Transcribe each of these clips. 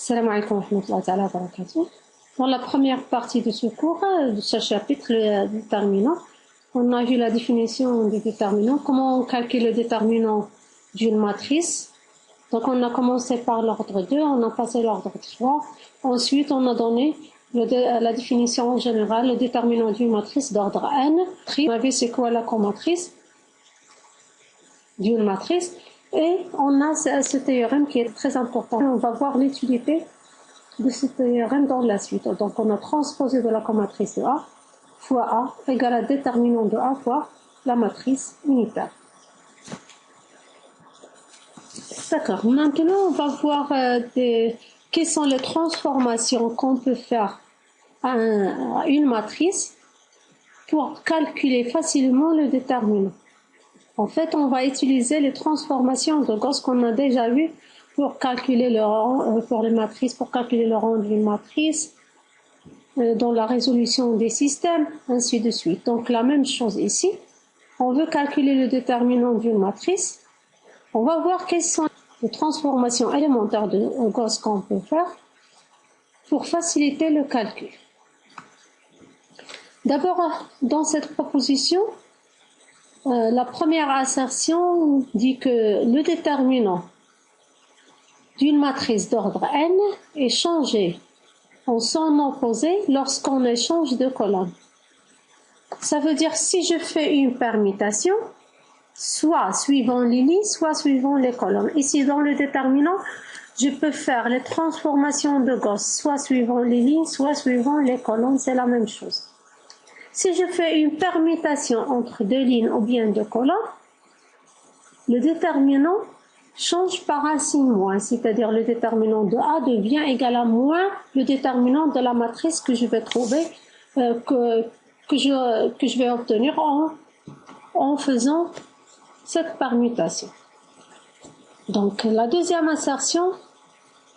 Salam alaikum wa rahmatullahi wa barakatuh. Dans la première partie de ce cours, de ce chapitre, le déterminant, on a vu la définition du déterminant, comment on calcule le déterminant d'une matrice. Donc on a commencé par l'ordre 2, on a passé l'ordre 3. Ensuite, on a donné la définition en général, le déterminant d'une matrice d'ordre n. On a vu c'est quoi la comatrice d'une matrice. Et on a ce théorème qui est très important. On va voir l'utilité de ce théorème dans la suite. Donc on a transposé de la comatrice de A fois A égale à déterminant de A fois la matrice unitaire. D'accord. Maintenant, on va voir quelles sont les transformations qu'on peut faire à une matrice pour calculer facilement le déterminant. En fait, on va utiliser les transformations de Gauss qu'on a déjà vues pour calculer le rang, pour les matrices, pour calculer le rang d'une matrice, dans la résolution des systèmes, ainsi de suite. Donc, la même chose ici. On veut calculer le déterminant d'une matrice. On va voir quelles sont les transformations élémentaires de Gauss qu'on peut faire pour faciliter le calcul. D'abord, dans cette proposition, la première assertion dit que le déterminant d'une matrice d'ordre n est changé en son opposé lorsqu'on échange de colonnes. Ça veut dire si je fais une permutation, soit suivant les lignes, soit suivant les colonnes. Ici, dans le déterminant, je peux faire les transformations de Gauss, soit suivant les lignes, soit suivant les colonnes, c'est la même chose. Si je fais une permutation entre deux lignes ou bien deux colonnes, le déterminant change par un signe moins, c'est-à-dire le déterminant de A devient égal à moins le déterminant de la matrice que je vais trouver, que je vais obtenir en faisant cette permutation. Donc la deuxième assertion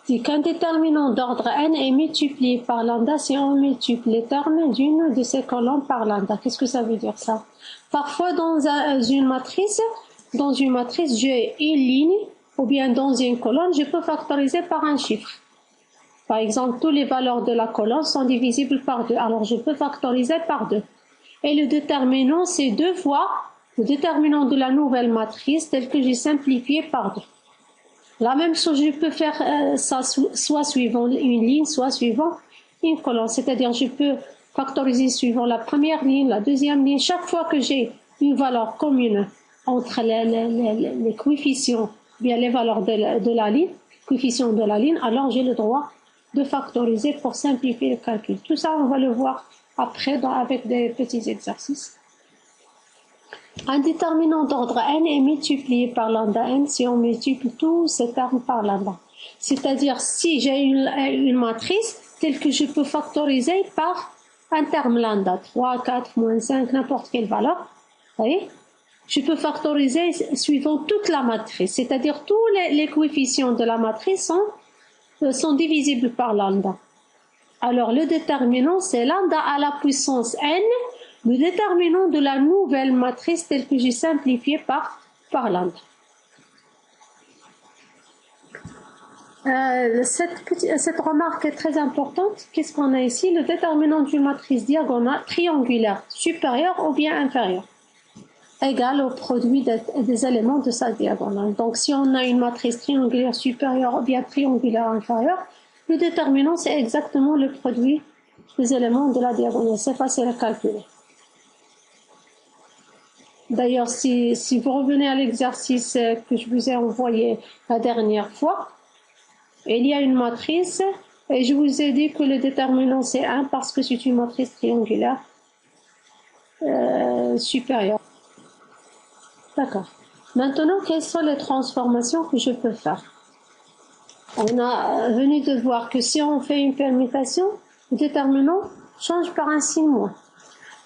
dit qu'un déterminant d'ordre n est multiplié par lambda si on multiplie les termes d'une de ces colonnes par lambda. Qu'est-ce que ça veut dire ça? Parfois dans une matrice, j'ai une ligne ou bien dans une colonne, je peux factoriser par un chiffre. Par exemple, toutes les valeurs de la colonne sont divisibles par 2. Alors je peux factoriser par 2. Et le déterminant, c'est 2 fois le déterminant de la nouvelle matrice tel que j'ai simplifié par 2. La même chose, je peux faire ça soit suivant une ligne, soit suivant une colonne. C'est-à-dire, je peux factoriser suivant la première ligne, la deuxième ligne. Chaque fois que j'ai une valeur commune entre les coefficients, bien les valeurs de la ligne, coefficients de la ligne, alors j'ai le droit de factoriser pour simplifier le calcul. Tout ça, on va le voir après avec des petits exercices. Un déterminant d'ordre n est multiplié par lambda n si on multiplie tous ces termes par lambda. C'est-à-dire, si j'ai une matrice telle que je peux factoriser par un terme lambda, 3, 4, moins 5, n'importe quelle valeur, vous voyez, je peux factoriser suivant toute la matrice. C'est-à-dire, tous les coefficients de la matrice sont divisibles par lambda. Alors, le déterminant, c'est lambda à la puissance n, le déterminant de la nouvelle matrice telle que j'ai simplifié par lambda. Cette remarque est très importante. Qu'est-ce qu'on a ici? Le déterminant d'une matrice diagonale triangulaire supérieure ou bien inférieure égale au produit des éléments de sa diagonale. Donc si on a une matrice triangulaire supérieure ou bien triangulaire inférieure, le déterminant c'est exactement le produit des éléments de la diagonale. C'est facile à calculer. D'ailleurs, si vous revenez à l'exercice que je vous ai envoyé la dernière fois, il y a une matrice et je vous ai dit que le déterminant c'est 1 parce que c'est une matrice triangulaire supérieure. D'accord. Maintenant, quelles sont les transformations que je peux faire? On a venu de voir que si on fait une permutation, le déterminant change par un signe moins.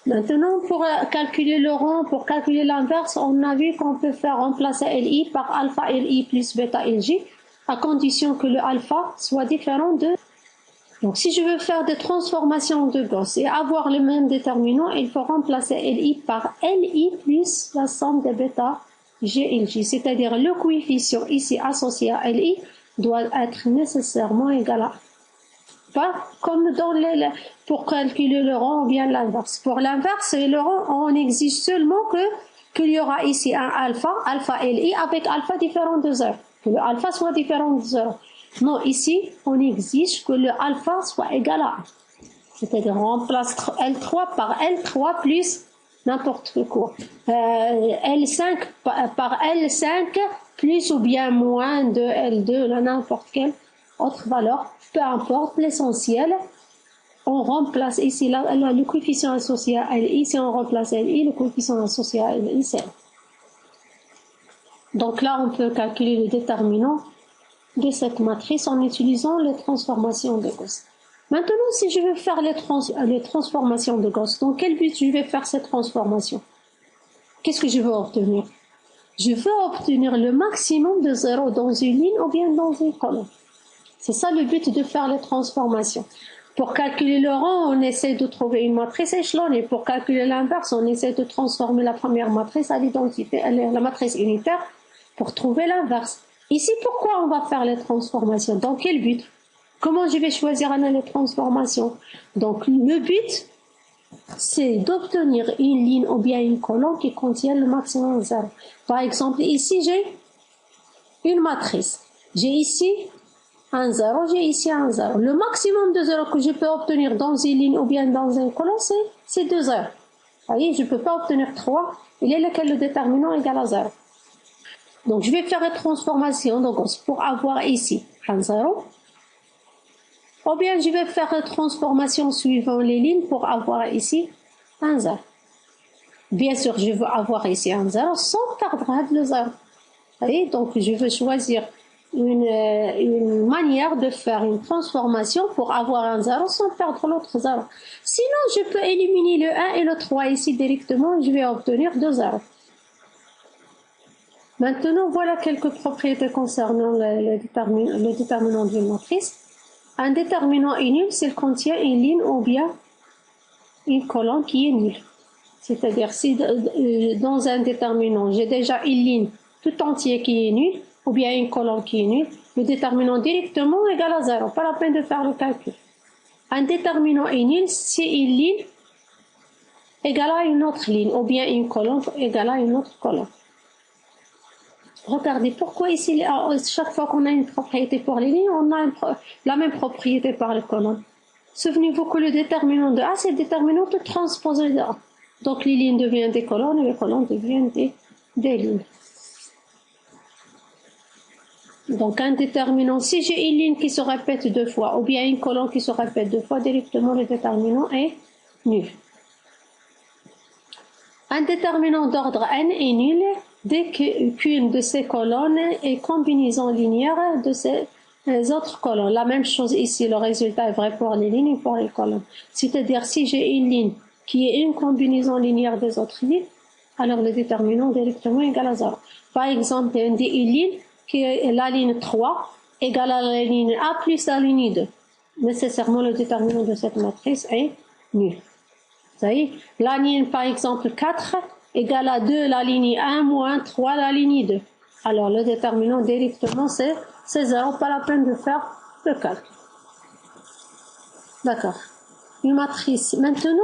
Maintenant, pour calculer le rang, pour calculer l'inverse, on a vu qu'on peut faire remplacer Li par alpha Li plus bêta Lj, à condition que le alpha soit différent de... Donc, si je veux faire des transformations de Gauss et avoir le même déterminant, il faut remplacer Li par Li plus la somme des bêta G et Lj, c'est-à-dire le coefficient ici associé à Li doit être nécessairement égal à 1. Pas comme dans pour calculer le rang ou bien l'inverse. Pour l'inverse et le rang, on exige seulement qu'il y aura ici un alpha LI avec alpha différent de 0. Que le alpha soit différent de 0. Non, ici, on exige que le alpha soit égal à 1. C'est-à-dire, on remplace L3 par L3 plus n'importe quoi. L5 par L5 plus ou bien moins de L2, n'importe quelle autre valeur. Peu importe, l'essentiel, on remplace ici le coefficient associé à LI, si on remplace LI, le coefficient associé à LI, c'est L. Donc là, on peut calculer le déterminant de cette matrice en utilisant les transformations de Gauss. Maintenant, si je veux faire les transformations de Gauss, dans quel but je vais faire cette transformation? Qu'est-ce que je veux obtenir? Je veux obtenir le maximum de 0 dans une ligne ou bien dans une colonne. C'est ça le but de faire les transformations. Pour calculer le rang, on essaie de trouver une matrice échelonnée. Pour calculer l'inverse, on essaie de transformer la première matrice à l'identité, la matrice unitaire, pour trouver l'inverse. Ici, pourquoi on va faire les transformations? Dans quel but? Comment je vais choisir les transformations? Donc, le but, c'est d'obtenir une ligne ou bien une colonne qui contient le maximum de 0. Par exemple, ici, j'ai une matrice. J'ai ici un 0, j'ai ici un 0. Le maximum de 0 que je peux obtenir dans une ligne ou bien dans une colonne, c'est 2 0. Vous voyez, je ne peux pas obtenir 3. Il est lequel le déterminant égal à 0. Donc, je vais faire une transformation de Gauss pour avoir ici un 0. Ou bien, je vais faire une transformation suivant les lignes pour avoir ici un 0. Bien sûr, je veux avoir ici un 0 sans perdre le 0. Vous voyez, donc je veux choisir une manière de faire une transformation pour avoir un 0 sans perdre l'autre 0. Sinon, je peux éliminer le 1 et le 3 ici directement, je vais obtenir 2 0. Maintenant, voilà quelques propriétés concernant le déterminant d'une matrice. Un déterminant est nul s'il contient une ligne ou bien une colonne qui est nulle. C'est-à-dire, si dans un déterminant, j'ai déjà une ligne tout entière qui est nulle, ou bien une colonne qui est nulle, le déterminant directement est égal à 0. Pas la peine de faire le calcul. Un déterminant est nul si une ligne égale à une autre ligne, ou bien une colonne égale à une autre colonne. Regardez, pourquoi ici, chaque fois qu'on a une propriété pour les lignes, on a la même propriété par les colonnes. Souvenez-vous que le déterminant de A, c'est le déterminant de transposé de A. Donc les lignes deviennent des colonnes et les colonnes deviennent des lignes. Donc un déterminant, si j'ai une ligne qui se répète 2 fois, ou bien une colonne qui se répète 2 fois, directement le déterminant est nul. Un déterminant d'ordre n est nul dès qu'une de ces colonnes est combinaison linéaire de ces autres colonnes. La même chose ici, le résultat est vrai pour les lignes et pour les colonnes. C'est-à-dire, si j'ai une ligne qui est une combinaison linéaire des autres lignes, alors le déterminant directement est égal à 0. Par exemple, une ligne qui est la ligne 3 égale à la ligne A plus la ligne 2. Nécessairement, le déterminant de cette matrice est nul. Vous voyez, la ligne, par exemple, 4 égale à 2 la ligne 1 moins 3 la ligne 2. Alors, le déterminant directement, c'est 0. Pas la peine de faire le calcul. D'accord. Une matrice. Maintenant,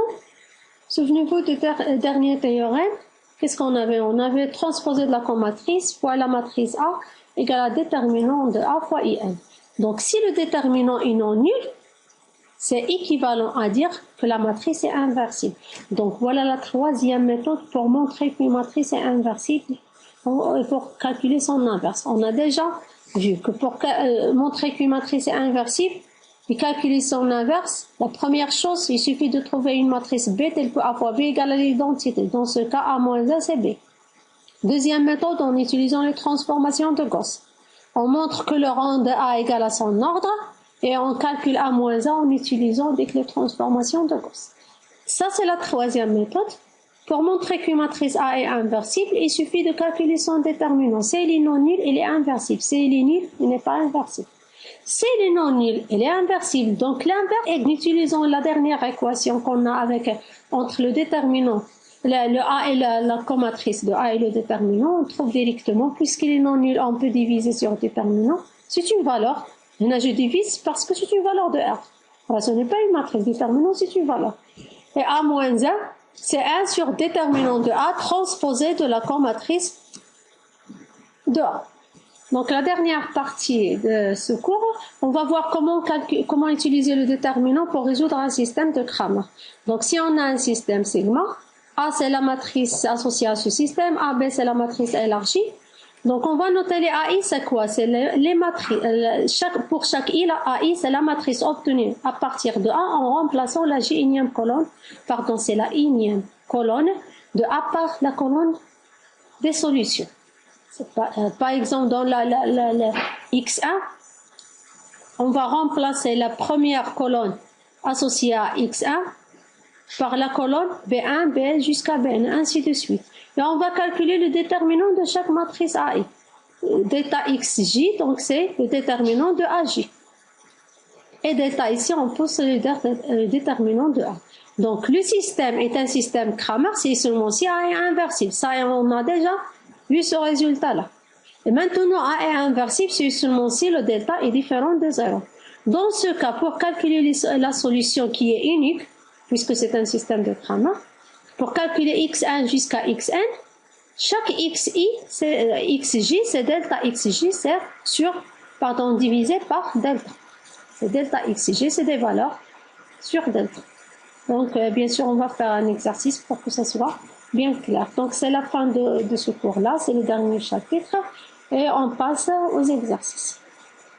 souvenez-vous du dernier théorème. Qu'est-ce qu'on avait? On avait transposé de la comatrice fois la matrice A égale à déterminant de A fois IN. Donc, si le déterminant est non nul, c'est équivalent à dire que la matrice est inversible. Donc, voilà la troisième méthode pour montrer qu'une matrice est inversible et pour calculer son inverse. On a déjà vu que pour montrer qu'une matrice est inversible et calculer son inverse, la première chose, il suffit de trouver une matrice B telle que A fois B égale à l'identité. Dans ce cas, A moins 1, c'est B. Deuxième méthode, en utilisant les transformations de Gauss. On montre que le rang de A égale à son ordre et on calcule A moins 1 en utilisant les transformations de Gauss. Ça, c'est la troisième méthode. Pour montrer qu'une matrice A est inversible, il suffit de calculer son déterminant. Si elle est non nulle, elle est inversible. Si elle est nulle, elle n'est pas inversible. Si elle est non nulle, elle est inversible. Donc l'inverse, en utilisant la dernière équation qu'on a entre le déterminant, le A et la comatrice de A et le déterminant, on trouve directement, puisqu'il est non nul, on peut diviser sur le déterminant. c'est une valeur. Là, je divise parce que c'est une valeur de R. Alors, ce n'est pas une matrice. Déterminant, c'est une valeur. Et A moins 1, c'est 1 sur déterminant de A transposé de la comatrice de A. Donc, la dernière partie de ce cours, on va voir comment utiliser le déterminant pour résoudre un système de Cramer. Donc, si on a un système sigma, A, c'est la matrice associée à ce système, AB, c'est la matrice élargie. Donc, on va noter les AI, c'est quoi? C'est les matrices. Pour chaque I, la AI, c'est la matrice obtenue à partir de A en remplaçant la J-ième colonne. Pardon, c'est la I-ième colonne de A par la colonne des solutions. Par exemple, dans la X1, on va remplacer la première colonne associée à X1 par la colonne B1, BL jusqu'à Bn, ainsi de suite. Et on va calculer le déterminant de chaque matrice AI. Delta XJ, donc c'est le déterminant de AJ. Et delta ici, on pose le déterminant de A. Donc le système est un système Cramer, c'est seulement si A est inversible. Ça, on a déjà vu ce résultat-là. Et maintenant, A est inversible, c'est seulement si le delta est différent de 0. Dans ce cas, pour calculer la solution qui est unique, puisque c'est un système de Cramer, pour calculer x1 jusqu'à xn, chaque xj, c'est delta xj, c'est divisé par delta. C'est delta xj, c'est des valeurs sur delta. Donc, bien sûr, on va faire un exercice pour que ça soit bien clair. Donc, c'est la fin de ce cours-là, c'est le dernier chapitre, et on passe aux exercices.